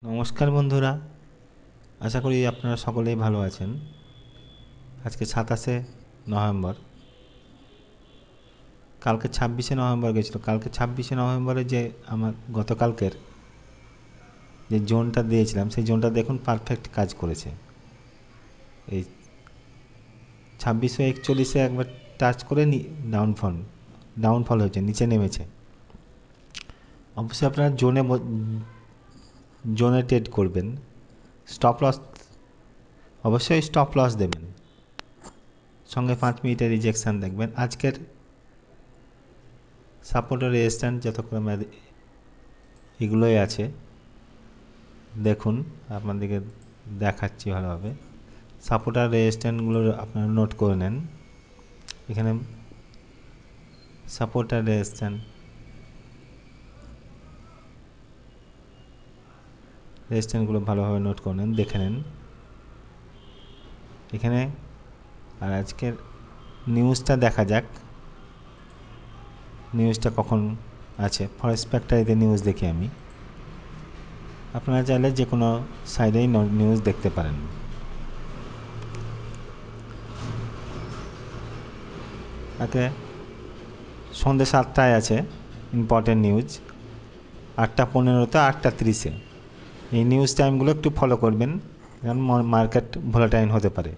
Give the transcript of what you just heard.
নমস্কার বন্ধুরা, আশা করি আপনারা সকলেই ভালো আছেন। আজকে 27শে নভেম্বর। কালকে 26শে নভেম্বর গেছিলো। কালকে 26শে নভেম্বরে যে আমার গতকালকের যে জোনটা দিয়েছিলাম সেই জোনটা দেখুন পারফেক্ট কাজ করেছে। এই 2641 একবার টাচ করে ডাউনফল হয়েছে, নিচে নেমেছে। অবশ্যই আপনারা জোনে ট্রেড করবেন। স্টপ লস অবশ্যই স্টপ লস দেবেন, সঙ্গে 5 মিনিটের রিজেকশান দেখবেন। আজকের সাপোর্ট ও রেজিস্ট্যান্স যতক্ষণ এগুলোই আছে, দেখুন আপনাদেরকে দেখাচ্ছি ভালোভাবে। সাপোর্ট আর রেজিস্ট্যান্সগুলো আপনারা নোট করে নেন। এখানে সাপোর্ট আর রেজিস্ট্যান্সগুলো ভালোভাবে নোট করে নেন, দেখে নেন এখানে। আর আজকের নিউজটা দেখা যাক, নিউজটা কখন আছে। ফরেস্ট ফ্যাক্টরিতে নিউজ দেখি আমি। আপনারা চাইলে যে কোনো সাইডেই নিউজ দেখতে পারেন। তাকে সন্ধ্যে 7টায় আছে ইম্পর্টেন্ট নিউজ, 8টা 15তে 8টা 30-এ। এই নিউজ টাইমগুলো একটু ফলো করবেন, কারণ মার্কেট ভোলাটাইল হতে পারে।